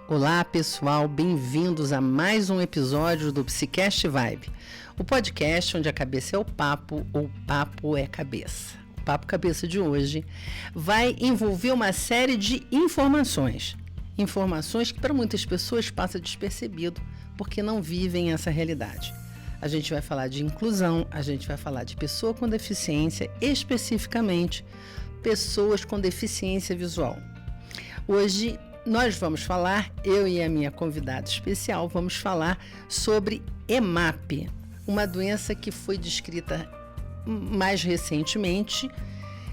Olá pessoal, bem-vindos a mais um episódio do Psicast Vibe, o podcast onde a cabeça é o papo ou o papo é cabeça. O Papo Cabeça de hoje vai envolver uma série de informações que para muitas pessoas passa despercebido porque não vivem essa realidade. A gente vai falar de inclusão, a gente vai falar de pessoa com deficiência, especificamente pessoas com deficiência visual. Hoje nós vamos falar, eu e a minha convidada especial, vamos falar sobre EMAP, uma doença que foi descrita mais recentemente,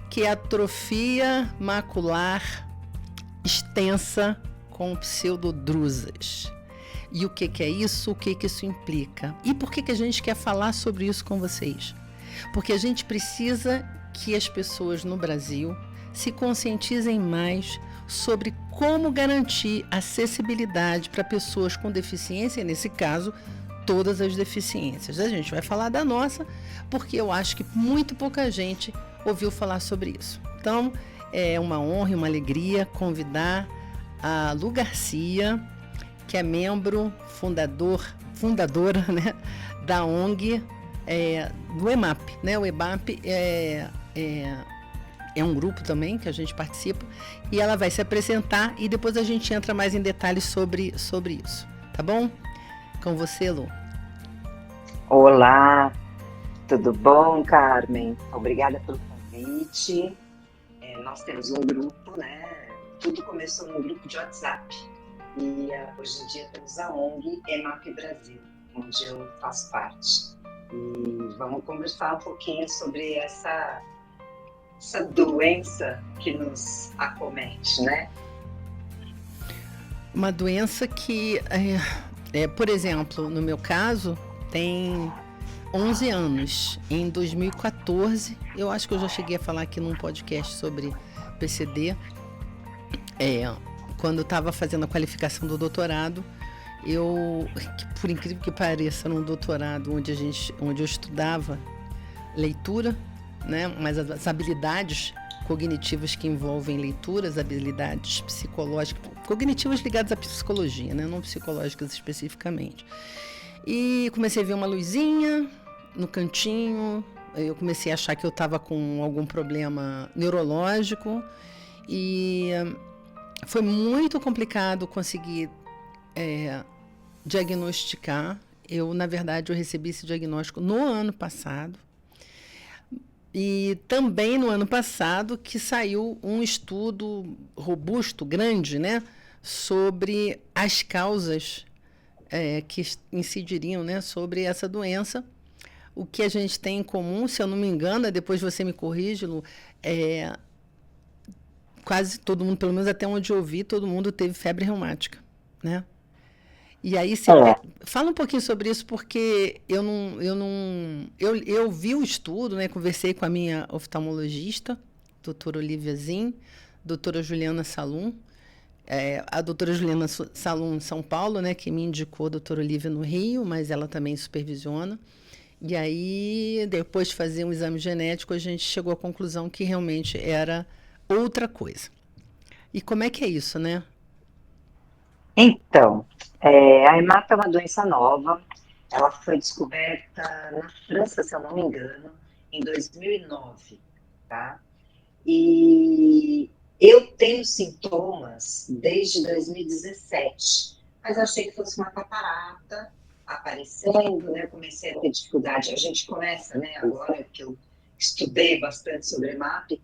que é atrofia macular extensa com pseudodrusas. E o que é isso? O que isso implica? E por que a gente quer falar sobre isso com vocês? Porque a gente precisa que as pessoas no Brasil se conscientizem mais sobre como garantir acessibilidade para pessoas com deficiência, e nesse caso, todas as deficiências. A gente vai falar da nossa, porque eu acho que muito pouca gente ouviu falar sobre isso. Então, é uma honra e uma alegria convidar a Lu Garcia, que é membro fundadora, né, da ONG do EMAP. Né? O EMAP é um grupo também que a gente participa e ela vai se apresentar e depois a gente entra mais em detalhes sobre isso, tá bom? Com você, Lu. Olá, tudo bom, Carmen? Obrigada pelo convite. Nós temos um grupo, né? Tudo começou num grupo de WhatsApp e hoje em dia temos a ONG EMAP Brasil, onde eu faço parte. E vamos conversar um pouquinho sobre essa doença que nos acomete, né? Uma doença que, por exemplo, no meu caso, tem 11 anos. Em 2014, eu acho que eu já cheguei a falar aqui num podcast sobre PCD, quando eu estava fazendo a qualificação do doutorado, por incrível que pareça, num doutorado onde eu estudava leitura, né? Mas as habilidades cognitivas que envolvem leitura, as habilidades psicológicas, cognitivas ligadas à psicologia, né? Não psicológicas especificamente. E comecei a ver uma luzinha no cantinho, eu comecei a achar que eu estava com algum problema neurológico e foi muito complicado conseguir diagnosticar. Na verdade, eu recebi esse diagnóstico no ano passado. E também no ano passado que saiu um estudo robusto, grande, né, sobre as causas que incidiriam, né, sobre essa doença. O que a gente tem em comum, se eu não me engano, depois você me corrige, Lu, quase todo mundo, pelo menos até onde eu vi, todo mundo teve febre reumática, né? E aí, fala um pouquinho sobre isso, porque eu vi o estudo, né? Conversei com a minha oftalmologista, doutora Olivia Zin, doutora Juliana Salum, a doutora Juliana Salum em São Paulo, né? Que me indicou a doutora Olivia no Rio, mas ela também supervisiona. E aí, depois de fazer um exame genético, a gente chegou à conclusão que realmente era outra coisa. E como é que é isso, né? Então, a EMAP é uma doença nova. Ela foi descoberta na França, se eu não me engano, em 2009, tá? E eu tenho sintomas desde 2017, mas eu achei que fosse uma catarata aparecendo, né? Eu comecei a ter dificuldade. A gente começa, né? Agora que eu estudei bastante sobre EMAP,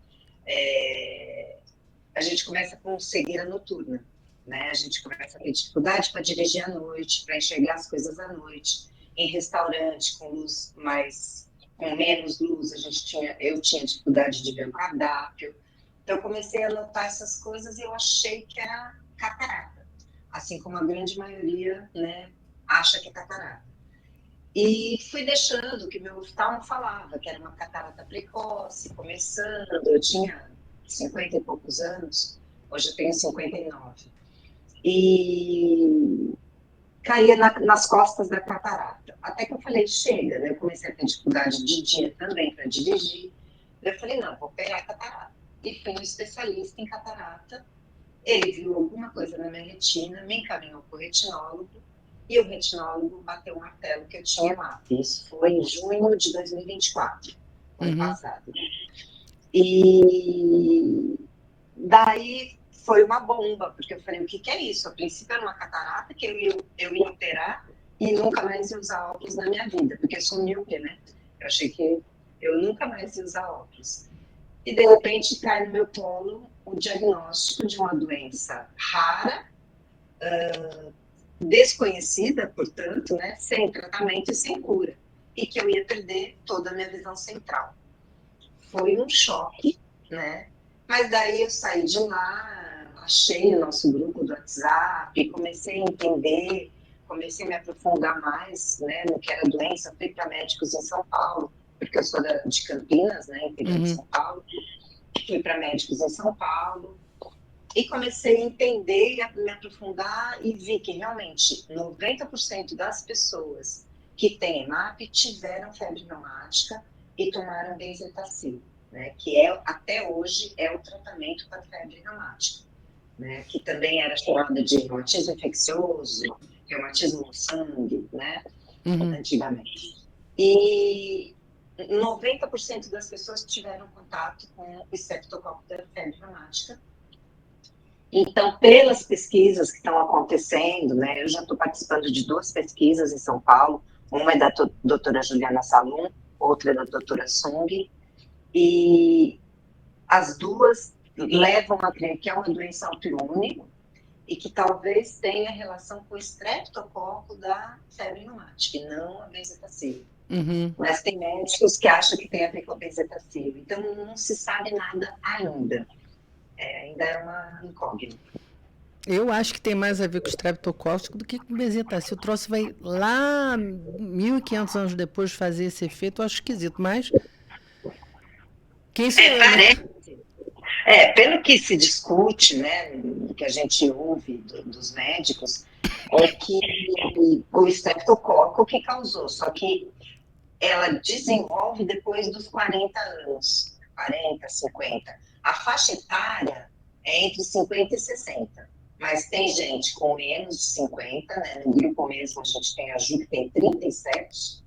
a gente começa com cegueira noturna. Né? A gente começa a ter dificuldade para dirigir à noite, para enxergar as coisas à noite, em restaurante com luz com menos luz, eu tinha dificuldade de ver o cardápio. Então eu comecei a notar essas coisas e eu achei que era catarata, assim como a grande maioria, né, acha que é catarata. E fui deixando que meu oftalmo falava que era uma catarata precoce, começando, eu tinha 50 e poucos anos, hoje eu tenho 59. E caía nas costas da catarata. Até que eu falei, chega, né? Eu comecei a ter dificuldade de dia também para dirigir. Eu falei, não, vou pegar a catarata. E fui um especialista em catarata Ele viu alguma coisa na minha retina, me encaminhou para o retinólogo, e o retinólogo bateu o martelo que eu tinha EMAP. Isso foi em junho de 2024, ano passado. E daí foi uma bomba, porque eu falei, o que é isso? A princípio era uma catarata que eu ia operar e nunca mais ia usar óculos na minha vida, porque eu sou míope, né? Eu achei que eu nunca mais ia usar óculos. E de repente cai no meu colo o diagnóstico de uma doença rara, desconhecida, portanto, né? Sem tratamento e sem cura. E que eu ia perder toda a minha visão central. Foi um choque, né? Mas daí eu saí de lá, achei o nosso grupo do WhatsApp, comecei a entender, comecei a me aprofundar mais, né, no que era doença, fui para médicos em São Paulo, porque eu sou de Campinas, né, interior de São Paulo, fui para médicos em São Paulo, e comecei a entender e a me aprofundar e vi que realmente 90% das pessoas que têm EMAP tiveram febre reumática e tomaram benzetacil, né, que até hoje é o tratamento para febre reumática, né, que também era chamada de reumatismo infeccioso, reumatismo no sangue, né, antigamente. E 90% das pessoas tiveram contato com o estreptococcus da febre reumática. Então, pelas pesquisas que estão acontecendo, né, eu já estou participando de 2 pesquisas em São Paulo, uma é da doutora Juliana Salum, outra é da doutora Sung, e as duas levam a crer que é uma doença autoimune e que talvez tenha relação com o estreptococo da febre reumática, e não a benzetacil. Mas tem médicos que acham que tem a ver com a benzetacil, então não se sabe nada ainda. Ainda é uma incógnita. Eu acho que tem mais a ver com estreptocócico do que com benzetacil. O troço vai lá 1.500 anos depois fazer esse efeito, eu acho esquisito, mas quem sou eu, né? Pelo que se discute, né, que a gente ouve dos médicos, é que o estreptococo que causou, só que ela desenvolve depois dos 40 anos, 40, 50. A faixa etária é entre 50 e 60, mas tem gente com menos de 50, né, no grupo mesmo a gente tem a Ju que tem 37,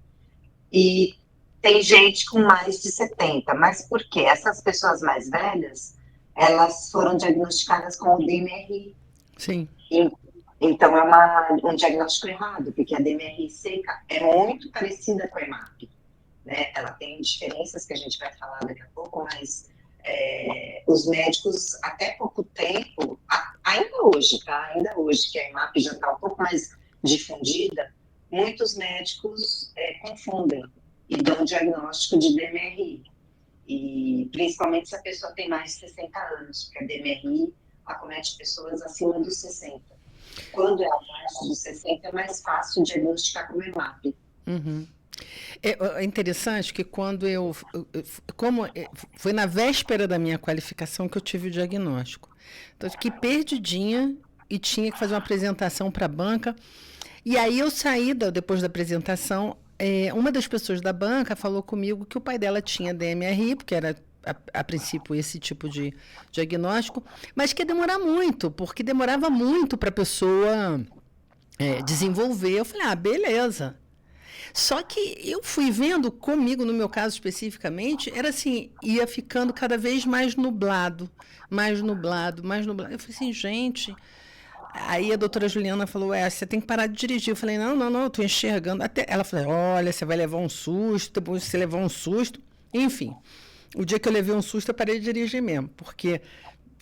e tem gente com mais de 70, mas por quê? Essas pessoas mais velhas, elas foram diagnosticadas com o DMRI. Sim. Então, é um diagnóstico errado, porque a DMRI seca é muito parecida com a EMAP. Né? Ela tem diferenças que a gente vai falar daqui a pouco, mas os médicos, até pouco tempo, ainda hoje, tá? Ainda hoje, que a EMAP já está um pouco mais difundida, muitos médicos confundem e dão um diagnóstico de DMRI. E principalmente se a pessoa tem mais de 60 anos, porque a DMRI acomete pessoas acima dos 60. Quando é abaixo dos 60, é mais fácil diagnosticar com EMAP. É interessante que quando foi na véspera da minha qualificação que eu tive o diagnóstico. Então, eu fiquei perdidinha e tinha que fazer uma apresentação para a banca. E aí eu saí, depois da apresentação, uma das pessoas da banca falou comigo que o pai dela tinha DMRI, porque era, a princípio, esse tipo de diagnóstico, mas que ia demorar muito, porque demorava muito para a pessoa desenvolver. Eu falei, beleza. Só que eu fui vendo comigo, no meu caso especificamente, era assim, ia ficando cada vez mais nublado, mais nublado, mais nublado. Eu falei assim, gente. Aí a doutora Juliana falou, você tem que parar de dirigir. Eu falei, não, eu tô enxergando. Até ela falou, olha, você vai levar um susto, depois você levar um susto. Enfim, o dia que eu levei um susto, eu parei de dirigir mesmo, porque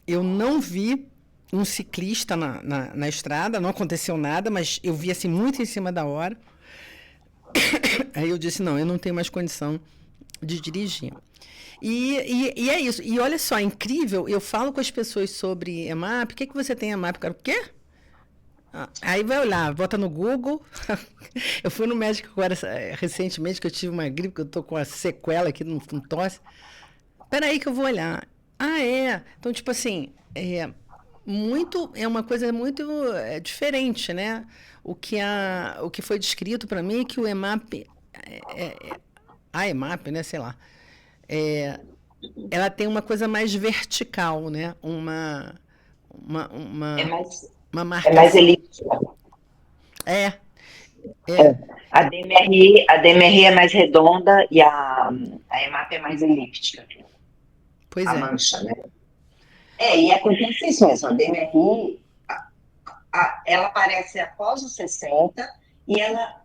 eu não vi um ciclista na estrada, não aconteceu nada, mas eu vi assim muito em cima da hora. Aí eu disse, não, eu não tenho mais condição de dirigir. E é isso. E olha só, é incrível, eu falo com as pessoas sobre EMAP, o que você tem EMAP? Cara, o quê? Aí vai olhar, bota no Google. Eu fui no médico agora, recentemente, que eu tive uma gripe, que eu tô com uma sequela aqui no tosse. Peraí que eu vou olhar. Então, tipo assim, é uma coisa muito diferente, né? O que foi descrito para mim é que o EMAP, a EMAP, né, sei lá, ela tem uma coisa mais vertical, né? uma, É uma, mais, uma é mais marcação. elíptica. É, É. é, A DMRI é mais redonda e a EMAP é mais elíptica, pois a é. mancha, né? E acontece isso mesmo. A DMRI, ela aparece após os 60 e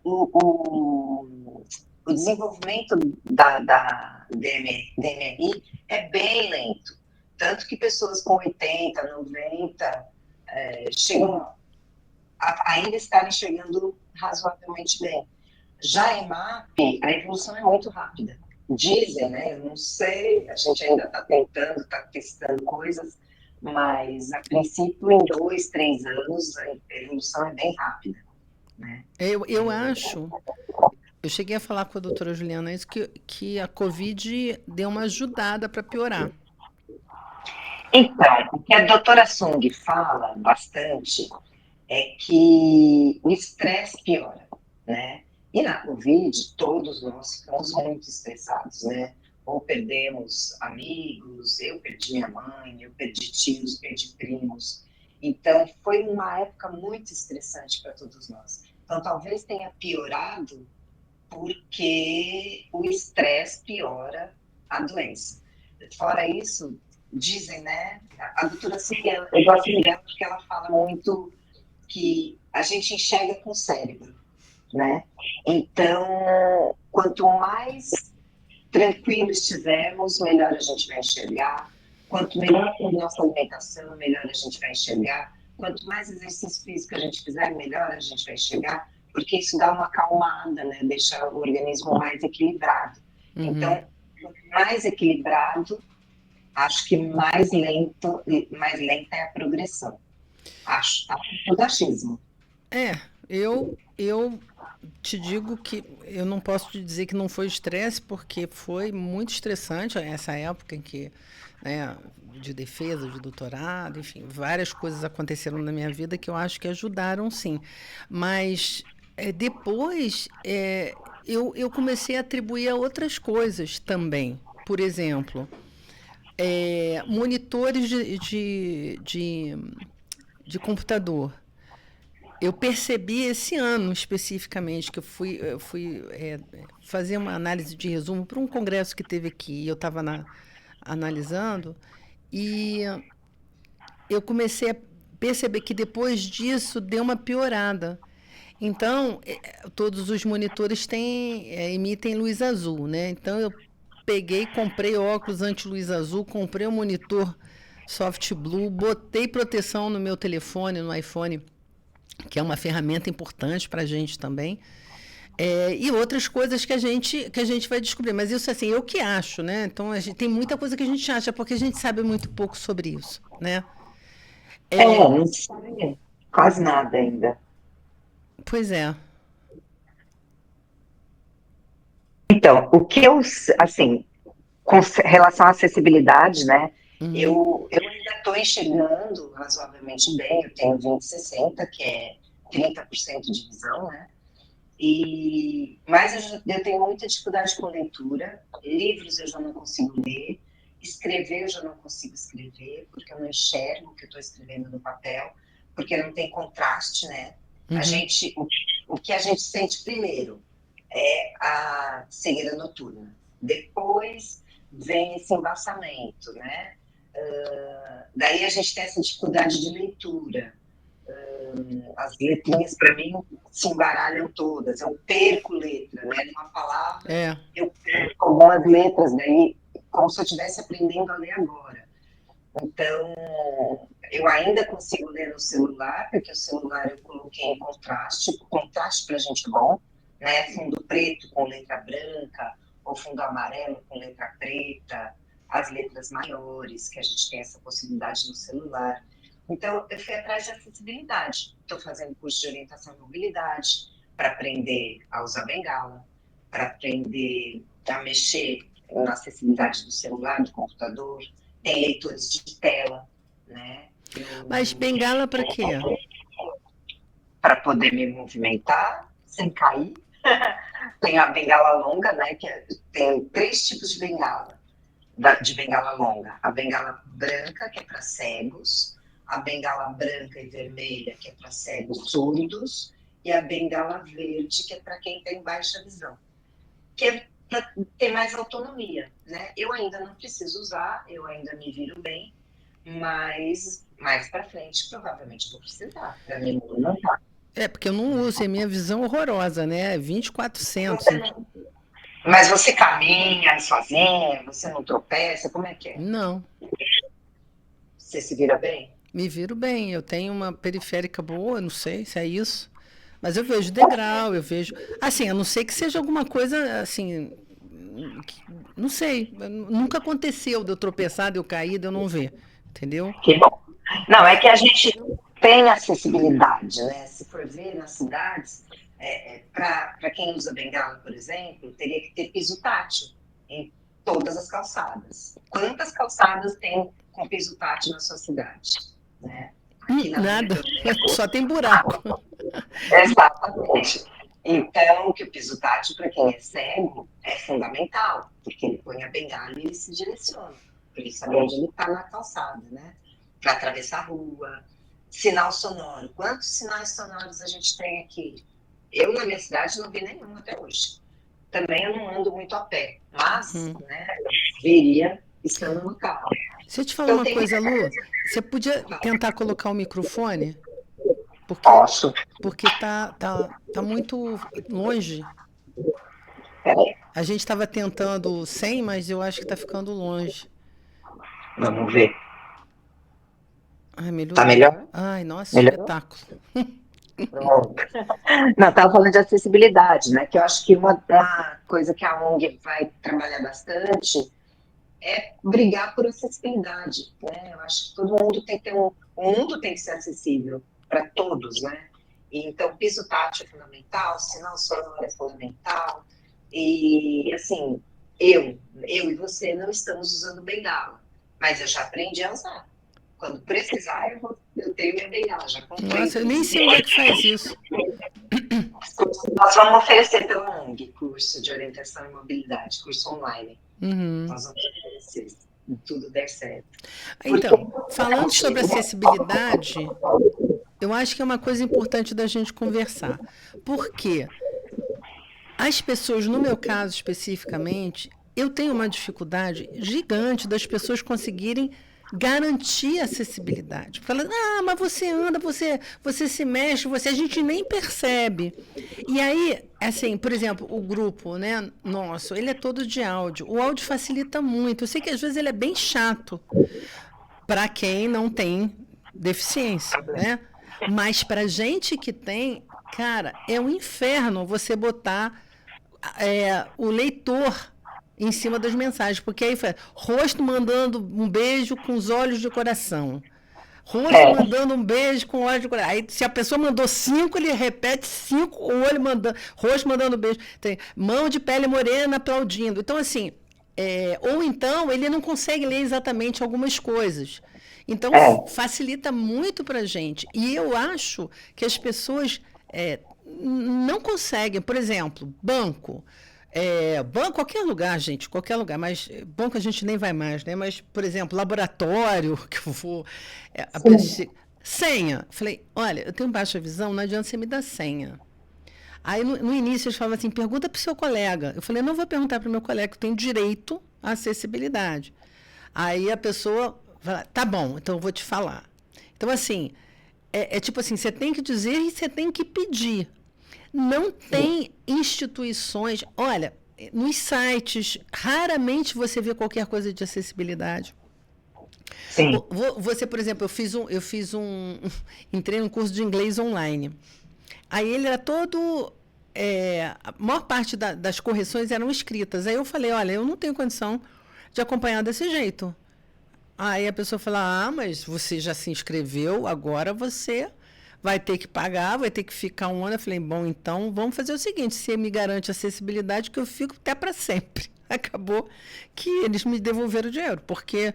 o desenvolvimento da DMRI é bem lento. Tanto que pessoas com 80, 90 chegam ainda estarem chegando razoavelmente bem. Já a EMAP, a evolução é muito rápida. Dizem, né? Eu não sei, a gente ainda está tentando, está testando coisas, mas a princípio, em 2, 3 anos, a evolução é bem rápida, né? Eu acho, eu cheguei a falar com a doutora Juliana isso, que a Covid deu uma ajudada para piorar. Então, o que a doutora Sung fala bastante é que o estresse piora, né? E na Covid, todos nós ficamos muito estressados, né? Ou perdemos amigos, eu perdi minha mãe, eu perdi tios, perdi primos. Então, foi uma época muito estressante para todos nós. Então, talvez tenha piorado porque o estresse piora a doença. Fora isso, dizem, né? A doutora Silvia, eu gosto dela porque ela fala muito que a gente enxerga com o cérebro, né? Então, quanto mais tranquilo estivermos, melhor a gente vai enxergar. Quanto melhor for nossa alimentação, melhor a gente vai enxergar. Quanto mais exercício físico a gente fizer, melhor a gente vai enxergar, porque isso dá uma acalmada, né? Deixa o organismo mais equilibrado. Uhum. Então, quanto mais equilibrado, acho que mais lenta é a progressão. Acho, tá? Tudo achismo. É, eu te digo que eu não posso te dizer que não foi estresse, porque foi muito estressante essa época em que, né, de defesa, de doutorado, enfim, várias coisas aconteceram na minha vida que eu acho que ajudaram, sim. Mas depois eu comecei a atribuir a outras coisas também. Por exemplo, monitores de computador. Eu percebi esse ano especificamente que eu fui fazer uma análise de resumo para um congresso que teve aqui. E eu estava analisando e eu comecei a perceber que depois disso deu uma piorada. Então, todos os monitores emitem luz azul, né? Então, eu peguei, comprei óculos anti-luz azul, comprei um monitor soft blue, botei proteção no meu telefone, no iPhone, que é uma ferramenta importante para a gente também. E outras coisas que a gente vai descobrir. Mas isso, assim, eu que acho, né? Então, tem muita coisa que a gente acha, porque a gente sabe muito pouco sobre isso, né? Não sei quase nada ainda. Pois é. Então, o que eu, assim, com relação à acessibilidade, né, Uhum. eu ainda estou enxergando razoavelmente bem, eu tenho 20/60, que é 30% de visão, né, mas eu tenho muita dificuldade com leitura, livros eu já não consigo ler, escrever eu já não consigo escrever, porque eu não enxergo o que eu estou escrevendo no papel, porque não tem contraste, né, Uhum. o que a gente sente primeiro é a cegueira noturna. Depois vem esse embaçamento, né? Daí a gente tem essa dificuldade de leitura. As letrinhas, para mim, se embaralham todas. Eu perco letra, né? Numa palavra, É. eu perco algumas letras, daí, como se eu estivesse aprendendo a ler agora. Então, eu ainda consigo ler no celular, porque o celular eu coloquei em contraste. O contraste para a gente é bom, né? Fundo preto com letra branca, ou fundo amarelo com letra preta, as letras maiores, que a gente tem essa possibilidade no celular. Então, eu fui atrás de acessibilidade. Estou fazendo curso de orientação e mobilidade para aprender a usar bengala, para aprender a mexer na acessibilidade do celular, do computador. Tem leitores de tela, né? Mas bengala para quê? Para poder me movimentar sem cair. Tem a bengala longa, né? Tem 3 tipos de bengala, de bengala longa. A bengala branca, que é para cegos, a bengala branca e vermelha, que é para cegos surdos, e a bengala verde, que é para quem tem baixa visão, que é para ter mais autonomia, né? Eu ainda não preciso usar, eu ainda me viro bem, mas mais para frente provavelmente vou precisar, para me movimentar. Porque eu não uso, é minha visão horrorosa, né? 2400. Mas você caminha sozinha, você não tropeça, como é que é? Não, Você se vira bem? me viro bem. Eu tenho uma periférica boa, não sei se é isso. Mas eu vejo degrau, eu vejo. Assim, a não ser que seja alguma coisa assim. Não sei. Nunca aconteceu de eu tropeçar, de eu cair, de eu não ver. Entendeu? Que bom. Não, é que a gente tem acessibilidade, né? Se for ver nas cidades, para quem usa bengala, por exemplo, teria que ter piso tátil em todas as calçadas. Quantas calçadas tem com piso tátil na sua cidade? Né? Aqui na Nada. minha Só tem buraco. Exatamente. Então, que o piso tátil, para quem é cego, é fundamental, porque ele põe a bengala e ele se direciona, para ele saber onde ele está na calçada, né? Para atravessar a rua. Sinal sonoro. Quantos sinais sonoros a gente tem aqui? Eu, na minha cidade, não vi nenhum até hoje. Também eu não ando muito a pé, mas né, eu veria estando no carro. Deixa eu te falar uma coisa, Lu. Você podia tentar colocar o microfone? Posso. Porque tá muito longe. Peraí. A gente estava tentando sem, mas eu acho que está ficando longe. Vamos ver. Ai, melhorou. Tá melhor? Ai, nossa, Melhorou? espetáculo. Não, estava falando de acessibilidade, né? Que eu acho que uma coisa que a ONG vai trabalhar bastante é brigar por acessibilidade, né? Eu acho que todo mundo tem que ter o mundo tem que ser acessível para todos, né? Então, piso tátil é fundamental, sinal sonoro é fundamental, e assim, eu e você não estamos usando bengala, mas eu já aprendi a usar. Quando precisar, eu tenho minha bengala, já comprei. Nossa, eu nem sei onde é que faz isso. Nós vamos oferecer pela ONG, curso de orientação e mobilidade, curso online. Nós vamos oferecer, se tudo der certo. Então, falando sobre acessibilidade, eu acho que é uma coisa importante da gente conversar. Porque as pessoas, no meu caso especificamente, eu tenho uma dificuldade gigante das pessoas conseguirem garantir a acessibilidade. Porque elas, mas você anda, você se mexe, a gente nem percebe. E aí, assim, por exemplo, o grupo, né, nosso, ele é todo de áudio. O áudio facilita muito. Eu sei que às vezes ele é bem chato para quem não tem deficiência, né? Mas para gente que tem, cara, é um inferno você botar o leitor em cima das mensagens, porque aí foi rosto mandando um beijo com os olhos de coração, rosto mandando um beijo com olhos de coração. Aí se a pessoa mandou 5, ele repete 5, o olho mandando, rosto mandando beijo, tem mão de pele morena aplaudindo. Então assim, ou então ele não consegue ler exatamente algumas coisas. Então facilita muito para a gente. E eu acho que as pessoas não conseguem, por exemplo, banco, qualquer lugar, gente, qualquer lugar, mas banco a gente nem vai mais, né? Mas, por exemplo, laboratório, que eu vou. Senha. Falei, olha, eu tenho baixa visão, não adianta você me dar senha. Aí, no início, eles falavam assim, pergunta para o seu colega. Eu falei, não vou perguntar para o meu colega, que tem direito à acessibilidade. Aí a pessoa fala, tá bom, então eu vou te falar. Então, assim, tipo assim, você tem que dizer e você tem que pedir. Não tem instituições... Olha, nos sites, raramente você vê qualquer coisa de acessibilidade. Sim. Você, por exemplo, entrei num curso de inglês online. Aí ele era todo... a maior parte das correções eram escritas. Aí eu falei, olha, eu não tenho condição de acompanhar desse jeito. Aí a pessoa fala, mas você já se inscreveu, agora você vai ter que pagar, vai ter que ficar um ano. Eu falei, bom, então vamos fazer o seguinte, você me garante acessibilidade que eu fico até para sempre. Acabou que eles me devolveram o dinheiro, porque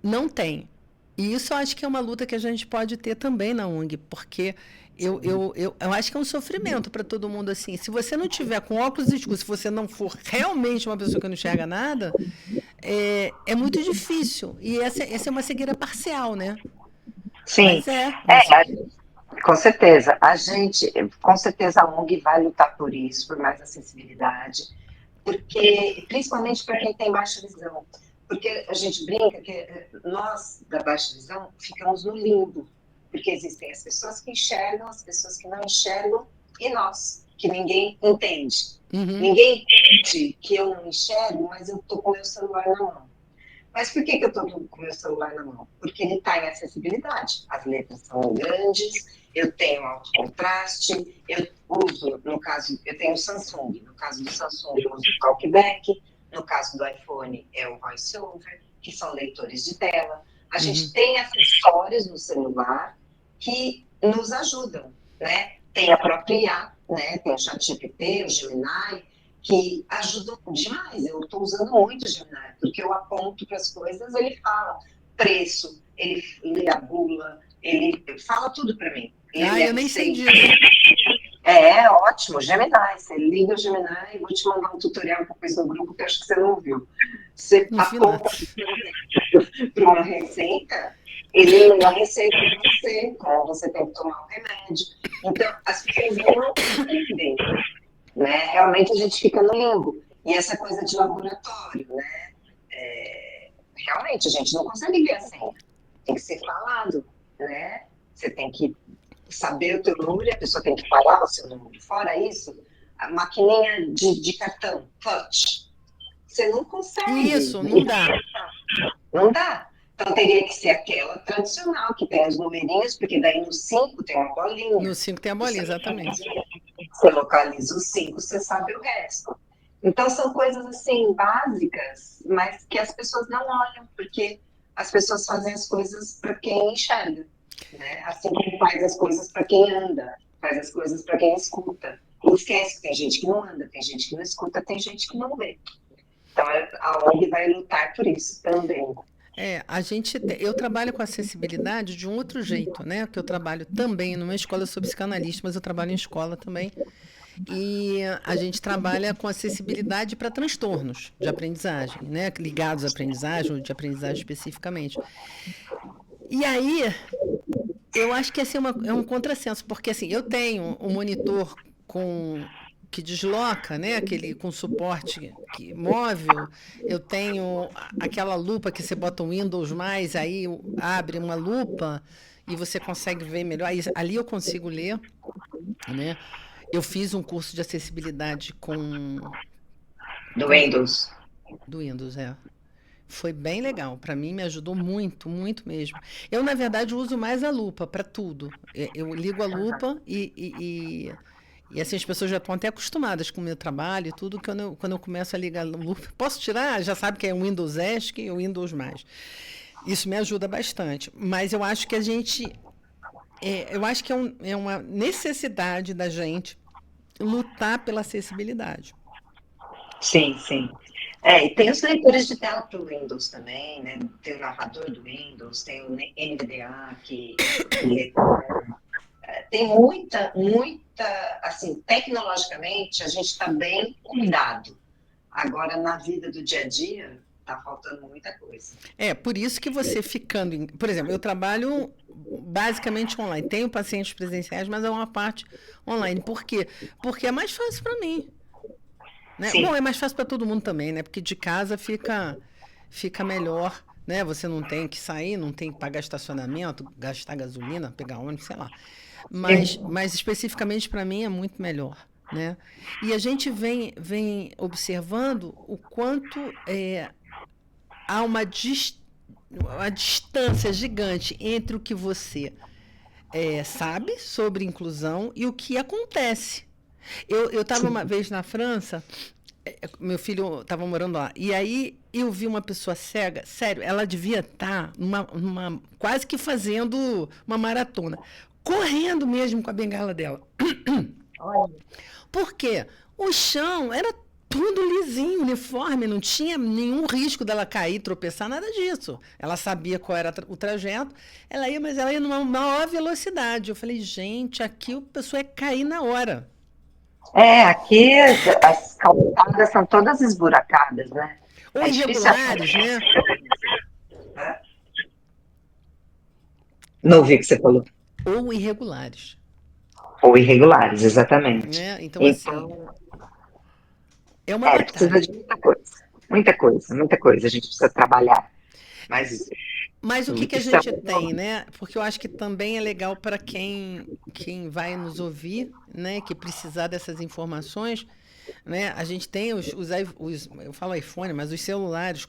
não tem. E isso eu acho que é uma luta que a gente pode ter também na ONG, porque eu acho que é um sofrimento para todo mundo assim. Se você não tiver com óculos escuros, se você não for realmente uma pessoa que não enxerga nada, é muito difícil. E essa é uma cegueira parcial, né? Sim, Mas é é, isso. com certeza. Com certeza a ONG vai lutar por isso, por mais acessibilidade, porque, principalmente para quem tem baixa visão. Porque a gente brinca que nós, da baixa visão, ficamos no limbo, porque existem as pessoas que enxergam, as pessoas que não enxergam, e nós, que ninguém entende. Uhum. Ninguém entende que eu não enxergo, mas eu estou com o meu celular na mão. Mas por que eu estou com o meu celular na mão? Porque ele está em acessibilidade. As letras são grandes, eu tenho alto contraste, eu uso, no caso, eu tenho o Samsung, no caso do Samsung eu uso o Talkback, no caso do iPhone é o VoiceOver, que são leitores de tela. A gente Uhum. tem acessórios no celular que nos ajudam, né? Tem a própria IA, né? Tem o ChatGPT, o Gemini, que ajudam demais. Eu estou usando muito o Gemini, porque eu aponto para as coisas, ele fala preço, ele lê a bula, ele fala tudo para mim. Ele Ah, lê a eu nem sei receita. disso. É ótimo, Gemini. Você liga o Gemini e vou te mandar um tutorial depois no grupo que eu acho que você não viu. Você Não vi nada. aponta para uma receita, ele lê a receita para você, como você tem que tomar o remédio. Então, as pessoas não entendem, né? Realmente a gente fica no limbo. E essa coisa de laboratório, né? Realmente a gente não consegue ver a senha. Tem que ser falado, né? Você tem que saber o teu número e a pessoa tem que falar o seu número. Fora isso, a maquininha de cartão, touch, você não consegue. Isso, não dá. Não dá. Então teria que ser aquela tradicional, que tem os numerinhos, porque daí no 5 tem uma No bolinha. 5 tem a Você bolinha, exatamente. Você localiza os 5, você sabe o resto. Então, são coisas assim, básicas, mas que as pessoas não olham, porque as pessoas fazem as coisas para quem enxerga, né? Assim como faz as coisas para quem anda, faz as coisas para quem escuta. E esquece que tem gente que não anda, tem gente que não escuta, tem gente que não vê. Então, a ONG vai lutar por isso também. Eu trabalho com acessibilidade de um outro jeito, né? Porque eu trabalho também numa escola, eu sou psicanalista, mas eu trabalho em escola também. E a gente trabalha com acessibilidade para transtornos de aprendizagem, né? Ligados à aprendizagem ou de aprendizagem especificamente. E aí, eu acho que assim, é um contrassenso, porque assim, eu tenho um monitor com que desloca, né, aquele com suporte móvel, eu tenho aquela lupa que você bota um Windows mais, aí abre uma lupa e você consegue ver melhor. Aí, ali eu consigo ler, né? Eu fiz um curso de acessibilidade Do com Windows. do Windows, é. Foi bem legal. Para mim, me ajudou muito, muito mesmo. Eu, na verdade, uso mais a lupa para tudo. Eu ligo a lupa e assim, as pessoas já estão até acostumadas com o meu trabalho e tudo, que quando eu começo a ligar a lupa, posso tirar? Já sabe que é o Windows ESC ou Windows+. Isso me ajuda bastante. Mas eu acho que eu acho que é uma necessidade da gente lutar pela acessibilidade. Sim, sim. E tem os leitores de tela para o Windows também, né? Tem o narrador do Windows, tem o NVDA que lê. Tem assim, tecnologicamente a gente está bem cuidado. Agora, na vida do dia a dia, está faltando muita coisa. Por isso que você ficando. Por exemplo, eu trabalho basicamente online. Tenho pacientes presenciais, mas é uma parte online. Por quê? Porque é mais fácil para mim. Né? Bom, Sim, é mais fácil para todo mundo também, né? Porque de casa fica melhor. Né? Você não tem que sair, não tem que pagar estacionamento, gastar gasolina, pegar ônibus, sei lá. sim, Mas especificamente para mim é muito melhor. Né? E a gente vem observando o quanto há uma distância gigante entre o que você sabe sobre inclusão e o que acontece. Eu estava uma vez na França, meu filho estava morando lá, e aí eu vi uma pessoa cega, sério, ela devia estar quase que fazendo uma maratona, correndo mesmo com a bengala dela. olha, Por quê? O chão era tudo lisinho, uniforme, não tinha nenhum risco dela cair, tropeçar, nada disso. Ela sabia qual era o trajeto, mas ela ia numa maior velocidade. Eu falei, gente, aqui a pessoa ia cair na hora. aqui as calçadas são todas esburacadas, né? Ou É difícil achar. irregulares, né? Né? Não vi o que você falou. ou irregulares. Ou irregulares, exatamente. Né? Então, assim, Então, é uma precisa batalha. de muita coisa. Muita coisa, muita coisa. A gente precisa trabalhar. Mas Mas o que, que a isso é gente tem, né? Porque eu acho que também é legal para quem vai nos ouvir, né? Que precisar dessas informações, né? A gente tem eu falo iPhone, mas os celulares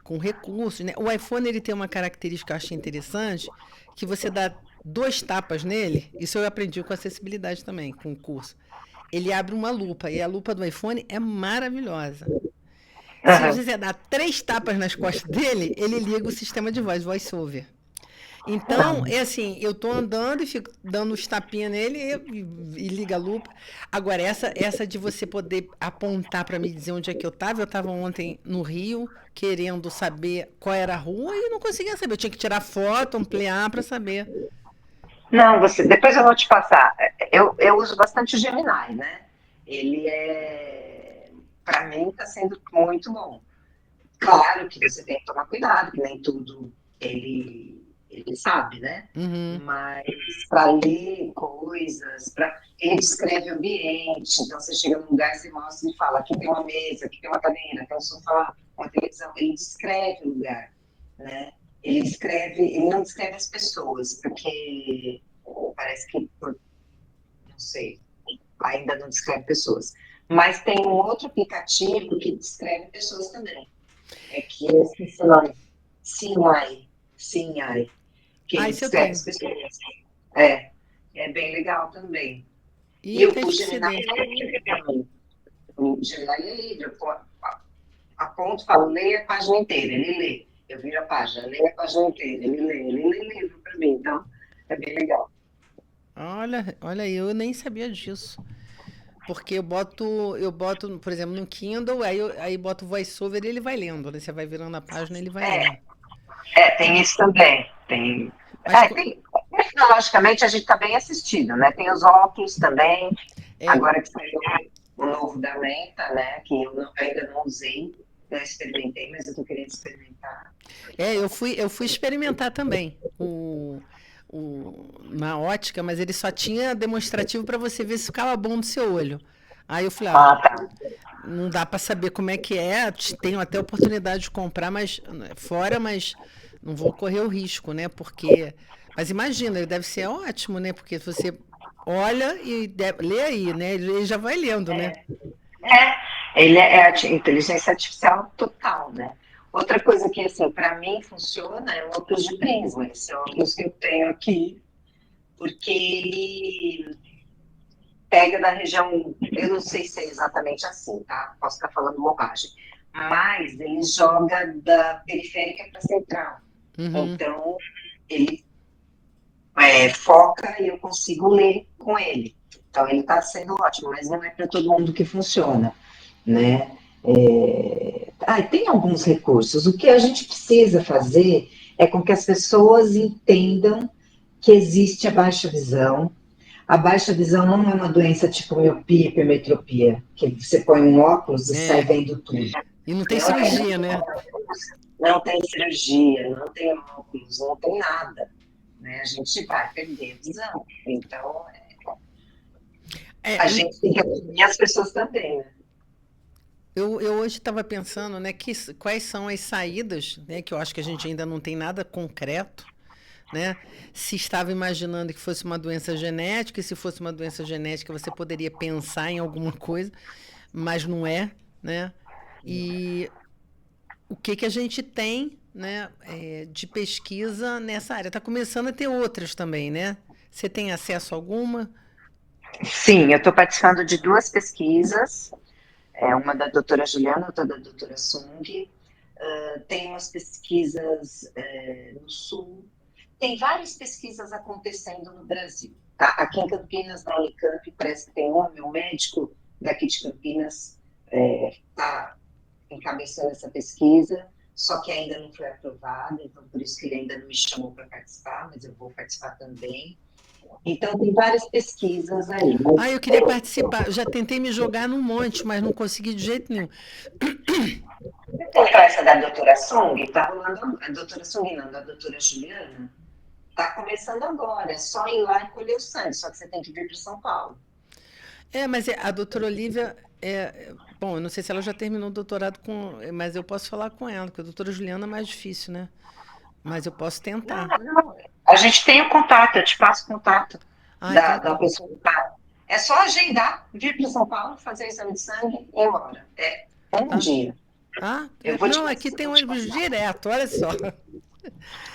com recursos, né? O iPhone ele tem uma característica que eu acho interessante, que você dá dois tapas nele, isso eu aprendi com acessibilidade também, com o curso. Ele abre uma lupa, e a lupa do iPhone é maravilhosa. Se Aham. você dar três tapas nas costas dele, ele liga o sistema de voz, voice-over. Então, é assim, eu tô andando e fico dando uns tapinhas nele e liga a lupa. Agora, essa de você poder apontar para me dizer onde é que eu tava ontem no Rio, querendo saber qual era a rua e não conseguia saber. Eu tinha que tirar foto, ampliar para saber. Não, depois eu vou te passar. Eu uso bastante o Gemini, né? Ele para mim está sendo muito bom. Claro que você tem que tomar cuidado, que nem tudo ele sabe, né? Uhum. Mas para ler coisas, ele descreve o ambiente. Então você chega num lugar, você mostra e fala: aqui tem uma mesa, aqui tem uma cadeira, tem um sofá, uma televisão. Ele descreve o lugar, né? Ele não descreve as pessoas, porque parece que, não sei, ainda não descreve pessoas. Mas tem um outro aplicativo que descreve pessoas também. É que eu esqueci o nome. Sinai, que Ah, ele isso eu descreve tenho. as pessoas. É, é bem legal também. E E até o esqueci Gemini dele. é livre também. O Gemini é livre. Eu aponto, falo, leia a página inteira. Ele lê. Eu viro a página, leia a página inteira. Ele lê livro para mim. Então, é bem legal. Olha, olha aí, eu nem sabia disso. Porque eu boto, por exemplo, no Kindle, aí boto o voiceover e ele vai lendo, né? Você vai virando a página, ele vai lendo. É, tem isso também. Mas, Tecnologicamente, a gente está bem assistido, né? Tem os óculos também. é, Agora que saiu o novo da Meta, né? Que ainda não usei, não experimentei, mas eu estou querendo experimentar. eu fui experimentar também na ótica, mas ele só tinha demonstrativo para você ver se ficava bom do seu olho. Aí eu falei, Ah, tá. não dá para saber como é que é, tenho até oportunidade de comprar mas fora, mas não vou correr o risco, né? Mas imagina, ele deve ser ótimo, né? Porque você olha e lê aí, né? Ele já vai lendo, né? Ele é a inteligência artificial total, né? Outra coisa que, assim, para mim funciona é o óculos de prisma. Esse óculos que eu tenho aqui, porque ele pega da região, eu não sei se é exatamente assim, tá? Posso estar falando bobagem, mas ele joga da periférica para central. Uhum. Então, ele foca e eu consigo ler com ele. Então, ele está sendo ótimo, mas não é para todo mundo que funciona, né? Tem alguns recursos. O que a gente precisa fazer é com que as pessoas entendam que existe a baixa visão. A baixa visão não é uma doença tipo miopia, hipermetropia, que você põe um óculos e sai É. vendo tudo. E não tem Não é. cirurgia, né? Não tem cirurgia, não tem óculos, não tem nada. Né? A gente vai perder a visão. Então, É, a gente tem que assumir as pessoas também, né? eu hoje estava pensando, né, quais são as saídas, né, que eu acho que a gente ainda não tem nada concreto, né? Se estava imaginando que fosse uma doença genética, e se fosse uma doença genética você poderia pensar em alguma coisa, mas não é, né? E o que que a gente tem, né, de pesquisa nessa área? Está começando a ter outras também, né? Você tem acesso a alguma? Sim, eu estou participando de duas pesquisas, uma da doutora Juliana, outra da doutora Sung. Tem umas pesquisas no Sul. Tem várias pesquisas acontecendo no Brasil. Tá? Aqui em Campinas, na Unicamp, parece que tem um, meu médico daqui de Campinas está encabeçando essa pesquisa, só que ainda não foi aprovada, então por isso que ele ainda não me chamou para participar, mas eu vou participar também. Então, tem várias pesquisas aí. Ah, eu queria participar. Eu já tentei me jogar num monte, mas não consegui de jeito nenhum. Então, essa da doutora Sung, está rolando, a doutora Sung não, da doutora Juliana, Está começando agora, é só ir lá e colher o sangue, só que você tem que vir para São Paulo. Mas a doutora Olivia, bom, eu não sei se ela já terminou o doutorado mas eu posso falar com ela, porque a doutora Juliana é mais difícil, né? Mas eu posso Não, tentar. não. A gente tem o contato, eu te passo o contato Ah, então da tá. pessoa que tá. É só agendar, vir para São Paulo, fazer o exame de sangue e ir embora. É um Ah, dia. Eu vou te não, aqui passar, tem ônibus direto, olha só.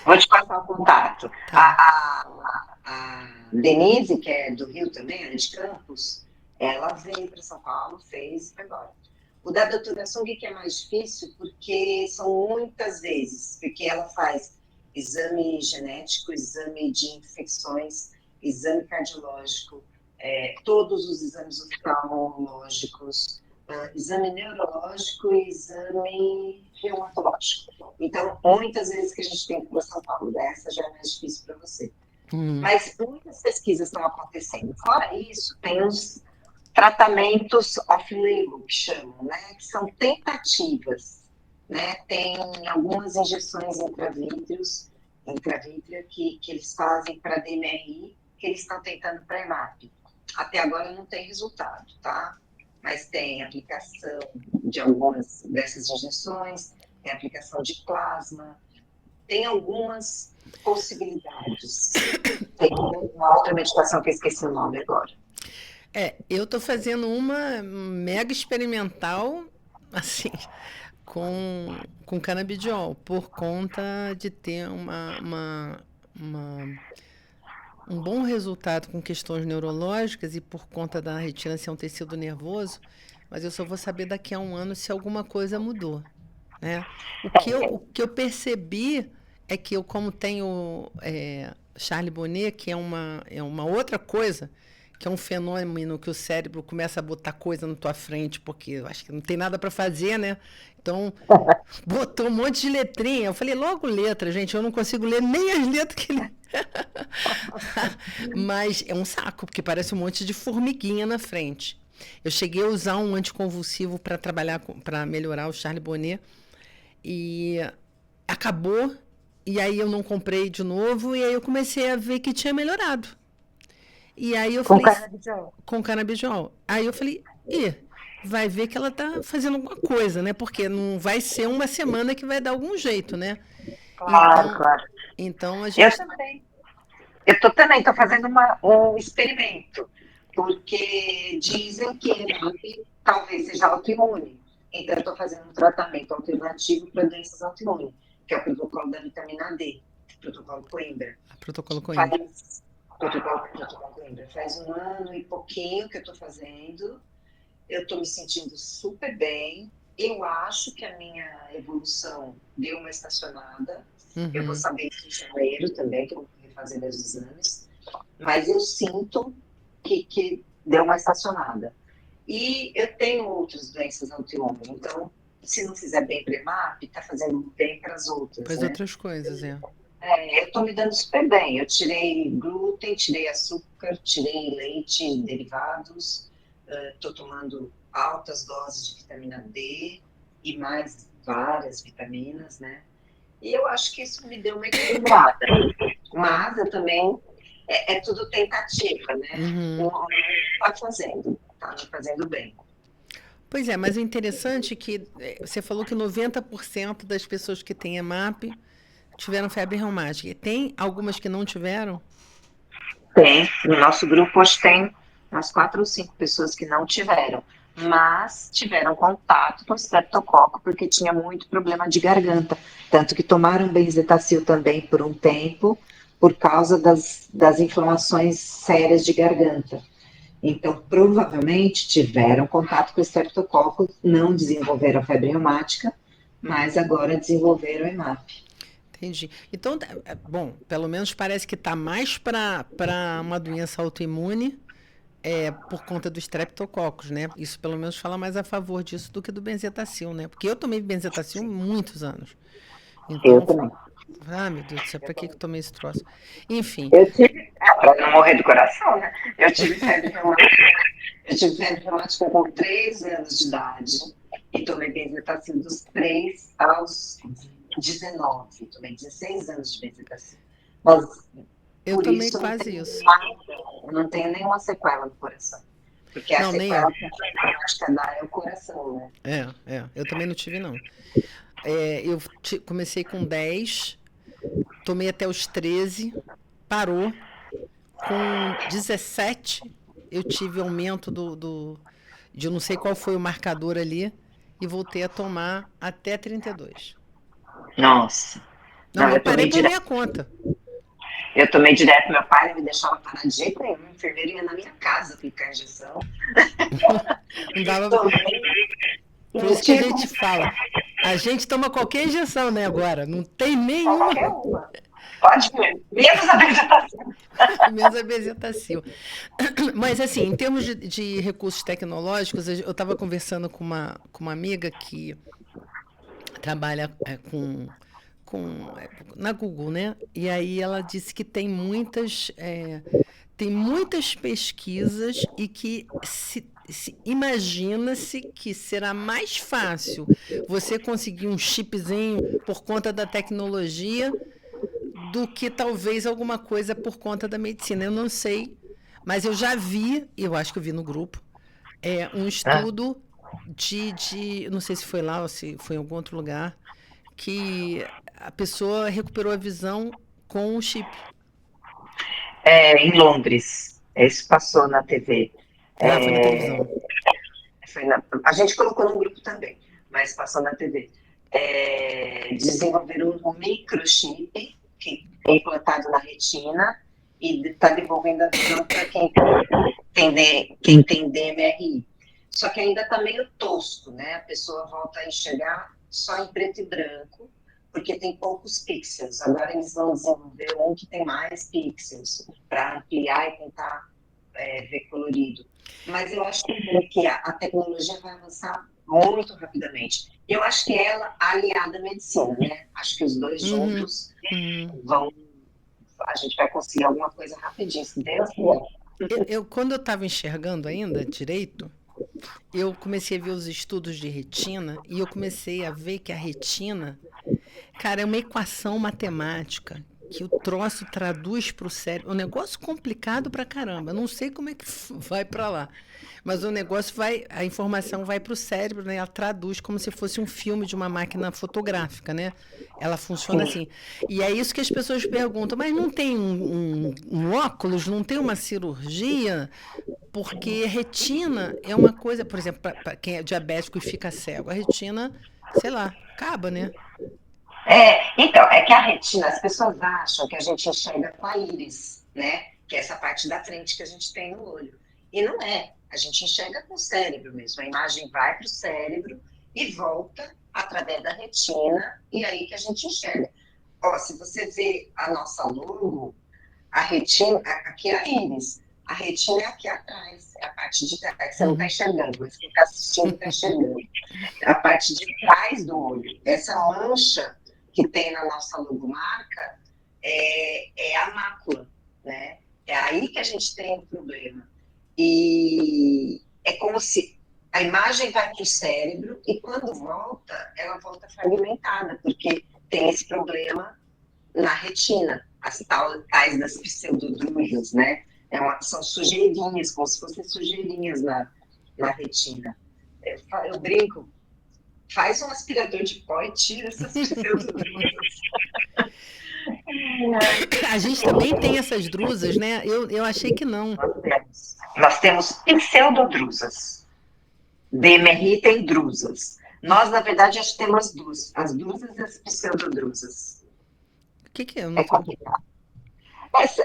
vou te passar o contato. Tá. A Denise, que é do Rio também, ela é de Campos, ela veio para São Paulo, fez e foi embora. O da doutora Sung, que é mais difícil, porque são muitas vezes, porque ela faz exame genético, exame de infecções, exame cardiológico, todos os exames oftalmológicos, exame neurológico e exame reumatológico. Então, muitas vezes que a gente tem que ir para São Paulo, essa já é mais difícil para você. Mas muitas pesquisas estão acontecendo. Fora isso, tem os tratamentos off-label, que chamam, né? Que são tentativas, né? Tem algumas injeções intravítrea que eles fazem para DMRI, que eles estão tentando para EMAP. Até agora não tem resultado, tá? Mas tem aplicação de algumas dessas injeções, tem aplicação de plasma, tem algumas possibilidades. Tem uma outra medicação que eu esqueci o nome agora. Eu tô fazendo uma mega experimental, assim, com canabidiol, por conta de ter uma- um bom resultado com questões neurológicas e por conta da retina ser um tecido nervoso, mas eu só vou saber daqui a um ano se alguma coisa mudou, né? O que eu percebi é que eu, como tenho Charlie Bonnet, que é uma outra coisa, que é um fenômeno que o cérebro começa a botar coisa na tua frente, porque eu acho que não tem nada para fazer, né? Então, botou um monte de letrinha. Eu falei, logo letra, gente, eu não consigo ler nem as letras que ele. Mas é um saco, porque parece um monte de formiguinha na frente. Eu cheguei a usar um anticonvulsivo para trabalhar, para melhorar o Charlie Bonnet, e acabou, e aí eu não comprei de novo, e aí eu comecei a ver que tinha melhorado. E aí eu Com falei, canabidiol. com canabidiol. Aí eu falei, vai ver que ela tá fazendo alguma coisa, né? Porque não vai ser uma semana que vai dar algum jeito, né? Claro, Então, claro. então a Eu gente. também. Eu também estou fazendo um experimento, porque dizem que EMAP talvez seja autoimune. Então, eu estou fazendo um tratamento alternativo para doenças autoimunes, que é o protocolo da vitamina D, protocolo Coimbra. Protocolo Coimbra. Protocolo Coimbra. Faz um ano e pouquinho que eu estou fazendo. Eu estou me sentindo super bem. Eu acho que a minha evolução deu uma estacionada. Eu vou Uhum. saber isso em janeiro também, que eu vou refazer meus exames. Mas eu sinto que deu uma estacionada. E eu tenho outras doenças autoimunes. Então, se não fizer bem para a EMAP, está fazendo bem para as outras, Faz né? outras coisas, é. Eu estou me dando super bem. Eu tirei glúten, tirei açúcar, tirei leite, derivados. Estou tomando altas doses de vitamina D e mais várias vitaminas, né? E eu acho que isso me deu uma equilibrada. Mas eu também, é tudo tentativa, né? Uhum. Não está fazendo, está me fazendo bem. Pois é, mas o interessante é que você falou que 90% das pessoas que têm EMAP tiveram febre reumática. E tem algumas que não tiveram? Tem, no nosso grupo hoje tem umas 4 ou 5 pessoas que não tiveram, mas tiveram contato com o streptococo porque tinha muito problema de garganta, tanto que tomaram benzetacil também por um tempo, por causa das inflamações sérias de garganta. Então, provavelmente tiveram contato com o streptococo, não desenvolveram a febre reumática, mas agora desenvolveram EMAP. Entendi. Então, bom, pelo menos parece que está mais para uma doença autoimune por conta do streptococcus, né? Isso pelo menos fala mais a favor disso do que do benzetacil, né? Porque eu tomei benzetacil há muitos anos. Eu Então, também. meu Deus do céu, para que eu tomei esse troço? Enfim, Eu tive, para não morrer do coração, né? Eu tive febre reumática com 3 anos de idade e tomei benzetacil dos 3 aos 19. Tomei 16 anos de benzetacil. Mas Eu Por também isso eu quase isso. não tenho nenhuma sequela no coração. Porque a Não, nem eu. sequela que a prática dá é o coração, né? Eu também não tive, não. Comecei com 10, tomei até os 13, parou. Com 17, eu tive aumento de não sei qual foi o marcador ali, e voltei a tomar até 32. Nossa. Não, Não, eu parei por minha conta. Eu tomei direto, meu pai não me deixava parar de jeito nenhum. O enfermeiro ia na minha casa aplicar injeção. Não dava. Tomei, Por não isso que a tinha gente como fala. A gente toma qualquer injeção, né, agora? Não tem nenhuma. qualquer uma. Pode ver, menos a vegetação. Menos a bezetacil. Mas, assim, em termos de recursos tecnológicos, eu estava conversando com uma amiga que trabalha na Google, né? E aí ela disse que tem muitas pesquisas e que imagina-se que será mais fácil você conseguir um chipzinho por conta da tecnologia do que talvez alguma coisa por conta da medicina. Eu não sei, mas eu já vi, eu acho que eu vi no grupo, um estudo não sei se foi lá ou se foi em algum outro lugar, que a pessoa recuperou a visão com o chip. Em Londres, isso passou na TV. Ah, foi na televisão. A gente colocou no grupo também, mas passou na TV. Desenvolveram um microchip que é implantado na retina e está devolvendo a visão para quem tem DMRI. Só que ainda está meio tosco, né? A pessoa volta a enxergar só em preto e branco, porque tem poucos pixels. Agora eles vão desenvolver um que tem mais pixels para ampliar e tentar ver colorido. Mas eu acho que a tecnologia vai avançar muito rapidamente. Eu acho que ela aliada à medicina, né? Acho que os dois juntos vão. A gente vai conseguir alguma coisa rapidinho, se Deus quiser. Quando eu estava enxergando ainda direito, eu comecei a ver os estudos de retina e eu comecei a ver que a retina, cara, é uma equação matemática que o troço traduz para o cérebro. Um negócio complicado pra caramba. Eu não sei como é que vai para lá. Mas o negócio a informação vai para o cérebro, né? Ela traduz como se fosse um filme de uma máquina fotográfica, né? Ela funciona assim. E é isso que as pessoas perguntam, mas não tem um óculos, não tem uma cirurgia? Porque retina é uma coisa, por exemplo, para quem é diabético e fica cego, a retina, sei lá, acaba, né? Então, é que a retina, as pessoas acham que a gente enxerga com a íris, né? Que é essa parte da frente que a gente tem no olho. E não é. A gente enxerga com o cérebro mesmo. A imagem vai para o cérebro e volta através da retina, e aí que a gente enxerga. Se você vê a nossa logo, a retina, aqui é a íris. A retina é aqui atrás, é a parte de trás, que você não está enxergando, mas quem está assistindo está enxergando. A parte de trás do olho, essa mancha que tem na nossa logomarca é a mácula, né? É aí que a gente tem o problema. E é como se a imagem vai para o cérebro e quando volta, ela volta fragmentada, porque tem esse problema na retina, as tais das pseudodrusas, né? São sujeirinhas, como se fossem sujeirinhas na retina. Eu brinco, faz um aspirador de pó e tira essas pseudodrusas. A gente também tem essas drusas, né? Eu achei que não. Nós temos pseudodrusas. DMRI tem drusas. Nós, na verdade, acho que temos as drusas e as pseudodrusas. O que é? É complicado.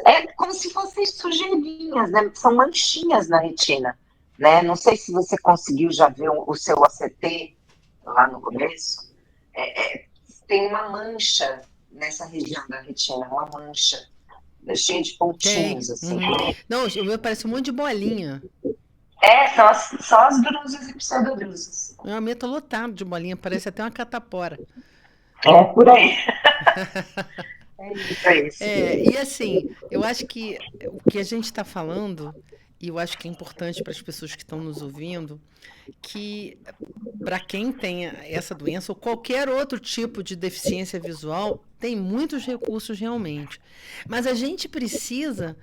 É como se fossem sujeirinhas, né? São manchinhas na retina, né? Não sei se você conseguiu já ver o seu ACT lá no começo. Tem uma mancha nessa região da retina, uma mancha cheia de pontinhos, assim. Não, o meu parece um monte de bolinha. São as drusas e pseudodrusas. O meu tá lotado de bolinha, parece até uma catapora. Por aí. É isso. E assim, eu acho que o que a gente está falando e eu acho que é importante para as pessoas que estão nos ouvindo, que para quem tem essa doença ou qualquer outro tipo de deficiência visual, tem muitos recursos realmente. Mas a gente precisa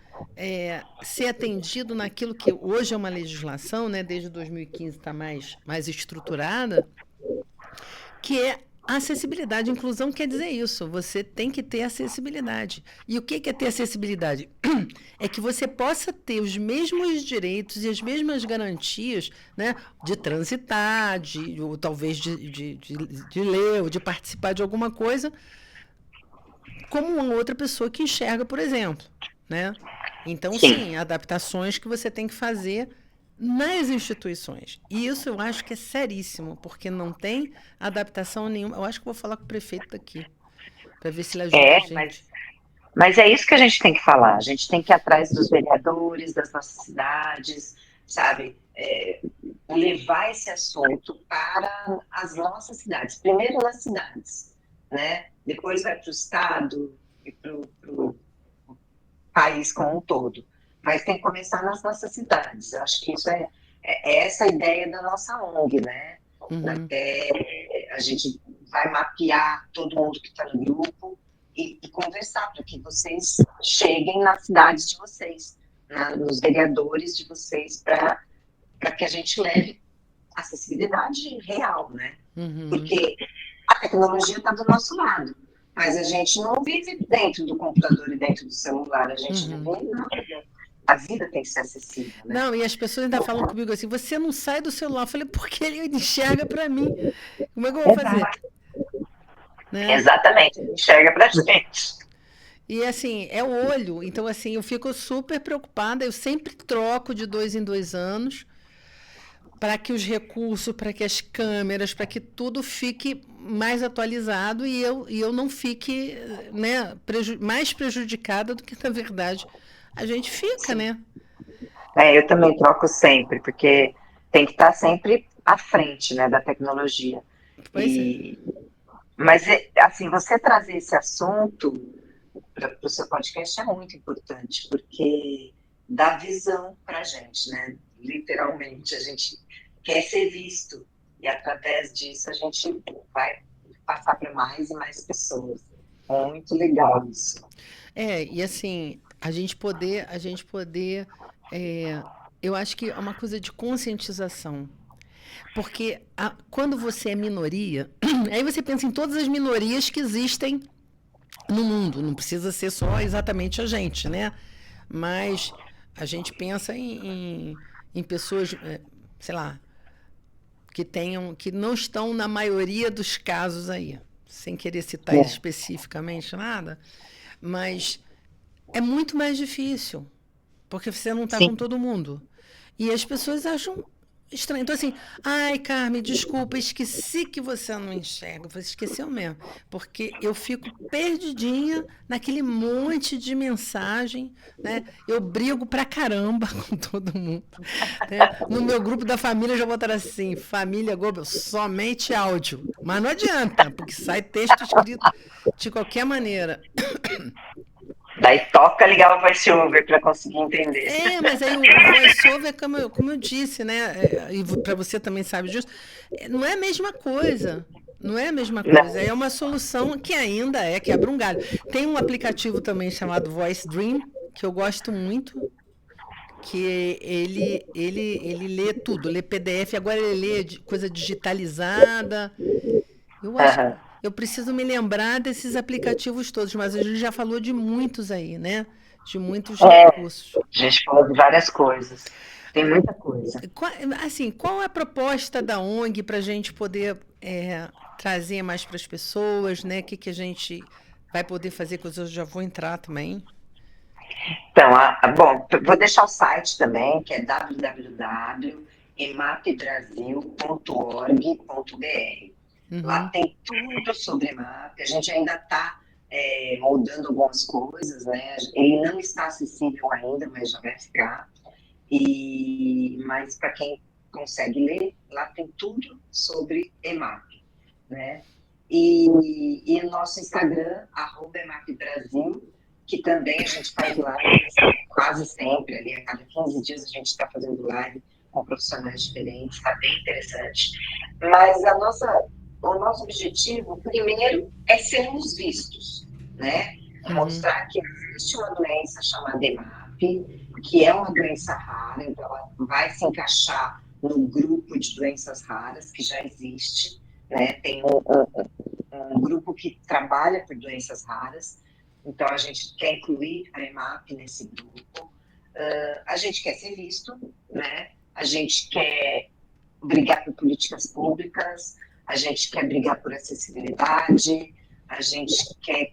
ser atendido naquilo que hoje é uma legislação, né, desde 2015 está mais estruturada, que é a acessibilidade. Inclusão quer dizer isso, você tem que ter acessibilidade. E o que é ter acessibilidade? É que você possa ter os mesmos direitos e as mesmas garantias, né, de transitar, ou talvez de ler, ou de participar de alguma coisa, como uma outra pessoa que enxerga, por exemplo. Né? Então, sim, adaptações que você tem que fazer nas instituições. E isso eu acho que é seríssimo, porque não tem adaptação nenhuma. Eu acho que vou falar com o prefeito daqui, para ver se ele ajuda a gente. Mas é isso que a gente tem que falar. A gente tem que ir atrás dos vereadores, das nossas cidades, sabe? Levar esse assunto para as nossas cidades. Primeiro nas cidades, né? Depois vai para o estado e para o país como um todo. Mas tem que começar nas nossas cidades. Eu acho que isso é essa a ideia da nossa ONG, né? Até a gente vai mapear todo mundo que está no grupo e conversar para que vocês cheguem nas cidades de vocês, nos vereadores de vocês, para que a gente leve acessibilidade real, né? Porque a tecnologia está do nosso lado, mas a gente não vive dentro do computador e dentro do celular, a gente vive na vida. A vida tem que ser acessível, né? Não, e as pessoas ainda falam comigo assim, você não sai do celular. Eu falei, porque ele enxerga para mim. Como é que eu vou fazer? Né? Exatamente, ele enxerga pra gente. E assim, é o olho. Então, assim, eu fico super preocupada. Eu sempre troco de 2 em 2 anos para que os recursos, para que as câmeras, para que tudo fique mais atualizado e eu não fique, né, mais prejudicada do que, na verdade, a gente fica, Sim. né? Eu também troco sempre, porque tem que estar sempre à frente, né, da tecnologia. Pois Mas, assim, você trazer esse assunto para o seu podcast é muito importante, porque dá visão para a gente, né? Literalmente, a gente quer ser visto, e através disso a gente vai passar para mais e mais pessoas. É muito legal isso. E assim, a gente poder, eu acho que é uma coisa de conscientização. Porque quando você é minoria, aí você pensa em todas as minorias que existem no mundo. Não precisa ser só exatamente a gente, né? Mas a gente pensa em pessoas, sei lá, que não estão na maioria dos casos aí. Sem querer citar especificamente nada. Mas é muito mais difícil. Porque você não está com todo mundo. E as pessoas acham estranho. Então, assim, ai, Carmen, desculpa, esqueci que você não enxerga. Você esqueceu mesmo. Porque eu fico perdidinha naquele monte de mensagem, né? Eu brigo pra caramba com todo mundo. Né? No meu grupo da família já botaram assim, família Globo, somente áudio. Mas não adianta, porque sai texto escrito de qualquer maneira. Daí toca ligar o voice-over para conseguir entender. Mas aí o voice-over, como eu disse, né? E para você também sabe disso, não é a mesma coisa. Não é a mesma coisa. É uma solução que ainda quebra um galho. Tem um aplicativo também chamado Voice Dream, que eu gosto muito, que ele lê tudo, lê PDF, agora ele lê coisa digitalizada. Eu acho que eu preciso me lembrar desses aplicativos todos, mas a gente já falou de muitos aí, né? De muitos recursos. A gente falou de várias coisas. Tem muita coisa. Qual é a proposta da ONG para a gente poder trazer mais para as pessoas, né? O que a gente vai poder fazer, que eu já vou entrar também. Então, bom, vou deixar o site também, que é www.emapbrasil.org.br. Lá tem tudo sobre EMAP. A gente ainda está moldando algumas coisas, né? Ele não está acessível ainda, mas já vai ficar. Mas para quem consegue ler, lá tem tudo sobre EMAP, né? E o nosso Instagram, @EMAPBrasil, que também a gente faz lives quase sempre, ali a cada 15 dias a gente está fazendo live com profissionais diferentes, está bem interessante. Mas o nosso objetivo, primeiro, é sermos vistos, né? Mostrar que existe uma doença chamada EMAP, que é uma doença rara, então ela vai se encaixar no grupo de doenças raras que já existe, né? Tem um grupo que trabalha por doenças raras, então a gente quer incluir a EMAP nesse grupo. A gente quer ser visto, né? A gente quer brigar por políticas públicas, a gente quer brigar por acessibilidade, a gente quer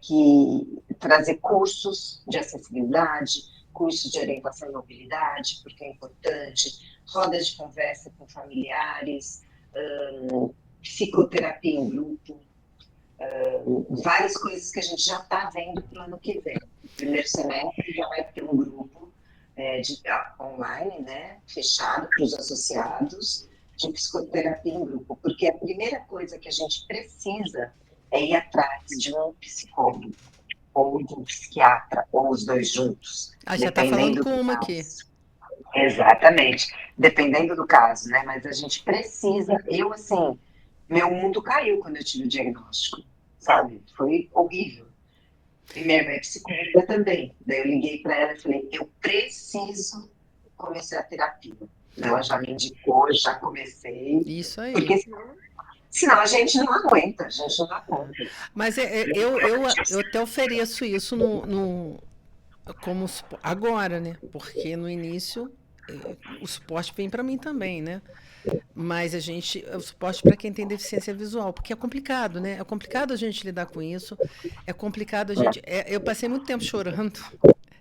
trazer cursos de acessibilidade, cursos de orientação e mobilidade, porque é importante, rodas de conversa com familiares, psicoterapia em grupo, várias coisas que a gente já está vendo para o ano que vem. No primeiro semestre já vai ter um grupo online, né, fechado para os associados, de psicoterapia em grupo, porque a primeira coisa que a gente precisa é ir atrás de um psicólogo, ou de um psiquiatra, ou os dois juntos. Já está falando com uma aqui. Exatamente, dependendo do caso, né, mas a gente precisa, assim, meu mundo caiu quando eu tive o diagnóstico, sabe, foi horrível. E minha irmã é psicóloga também. Daí eu liguei para ela e falei, eu preciso começar a terapia. Ela já me indicou, já comecei. Isso aí. Porque senão a gente não aguenta, a gente não dá conta. Mas eu até ofereço isso como agora, né? Porque no início o suporte vem para mim também, né? Mas o suporte para quem tem deficiência visual, porque é complicado, né? É complicado a gente lidar com isso. É complicado a gente. Eu passei muito tempo chorando.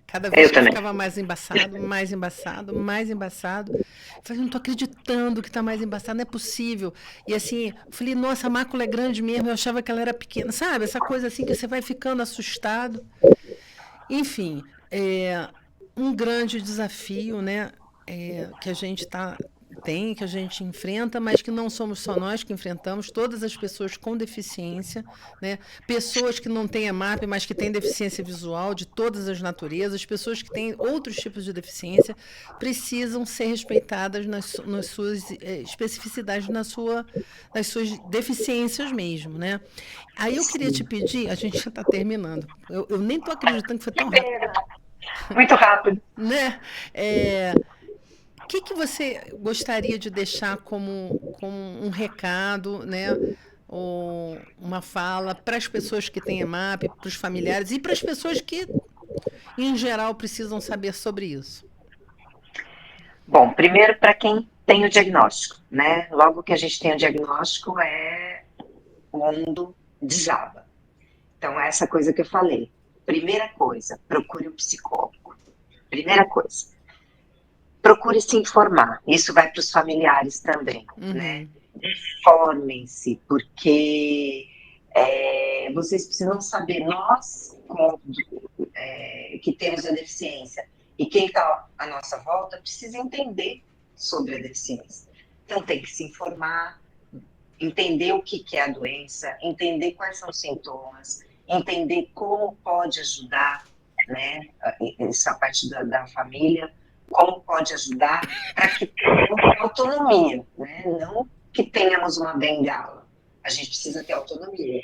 Cada vez que eu ficava mais embaçado, mais embaçado, mais embaçado. Eu falei, não estou acreditando que está mais embaçado, não é possível. E assim, eu falei, nossa, a mácula é grande mesmo, eu achava que ela era pequena. Sabe, essa coisa assim que você vai ficando assustado. Enfim, um grande desafio, né? Que a gente que a gente enfrenta, mas que não somos só nós que enfrentamos, todas as pessoas com deficiência, né? Pessoas que não têm EMAP, mas que têm deficiência visual de todas as naturezas, pessoas que têm outros tipos de deficiência, precisam ser respeitadas nas suas especificidades, nas suas deficiências mesmo, né? Aí eu queria te pedir, a gente já está terminando, eu nem estou acreditando que foi tão rápido. Muito rápido. Né? O que você gostaria de deixar como um recado, né? Ou uma fala para as pessoas que têm EMAP, para os familiares e para as pessoas que, em geral, precisam saber sobre isso? Bom, primeiro para quem tem o diagnóstico, né? Logo que a gente tem o diagnóstico, o mundo desaba. Então, essa coisa que eu falei. Primeira coisa, procure um psicólogo. Primeira coisa. Procure se informar. Isso vai para os familiares também, né? Informem-se, porque vocês precisam saber, nós que temos a deficiência e quem está à nossa volta precisa entender sobre a deficiência. Então tem que se informar, entender o que é a doença, entender quais são os sintomas, entender como pode ajudar, né, essa parte da família, como pode ajudar para que tenhamos autonomia, né, não que tenhamos uma bengala, a gente precisa ter autonomia.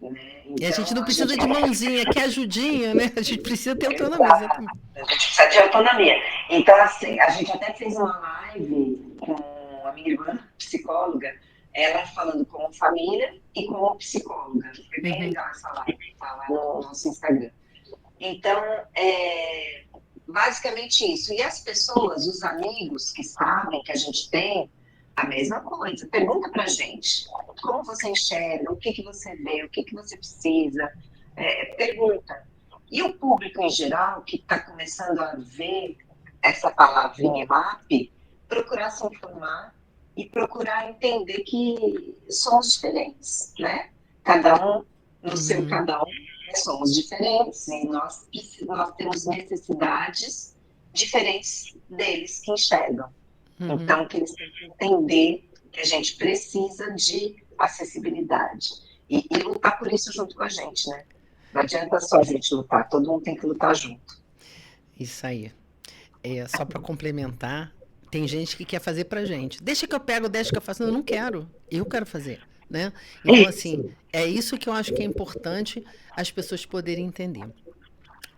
Né? Então, e a gente não precisa de mãozinha, que ajudinha, né? A gente precisa ter autonomia. Exatamente. A gente precisa de autonomia. Então, assim, a gente até fez uma live com a minha irmã, psicóloga, ela falando como família e como psicóloga. Foi bem legal essa live, tá lá no nosso Instagram. Então, basicamente isso. E as pessoas, os amigos que sabem que a gente tem, a mesma coisa. Pergunta pra gente. Como você enxerga? O que você vê? O que você precisa? Pergunta. E o público em geral, que está começando a ver essa palavrinha EMAP, procurar se informar e procurar entender que somos diferentes, né? Cada um no seu cada um, né? Somos diferentes e nós temos necessidades diferentes deles que enxergam. Então, que eles têm que entender que a gente precisa de acessibilidade e lutar por isso junto com a gente, né? Não adianta só a gente lutar, todo mundo tem que lutar junto. Isso aí. Só para complementar, tem gente que quer fazer pra gente. Deixa que eu pego, deixa que eu faço. Não, eu não quero. Eu quero fazer, né? Então, assim, é isso que eu acho que é importante as pessoas poderem entender.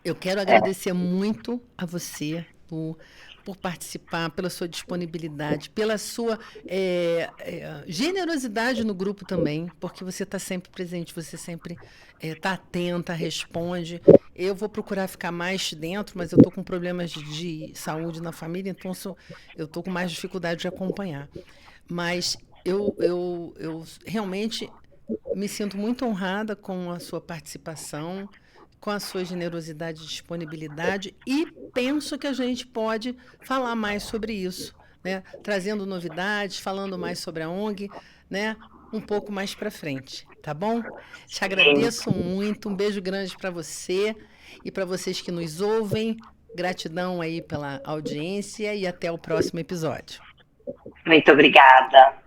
Eu quero agradecer muito a você por participar, pela sua disponibilidade, pela sua generosidade no grupo também, porque você está sempre presente, você sempre está atenta, responde. Eu vou procurar ficar mais dentro, mas eu estou com problemas de saúde na família, então eu estou com mais dificuldade de acompanhar. Mas eu realmente me sinto muito honrada com a sua participação, com a sua generosidade e disponibilidade, e penso que a gente pode falar mais sobre isso, né? Trazendo novidades, falando mais sobre a ONG, né? Um pouco mais para frente, tá bom? Te agradeço muito, um beijo grande para você e para vocês que nos ouvem. Gratidão aí pela audiência e até o próximo episódio. Muito obrigada.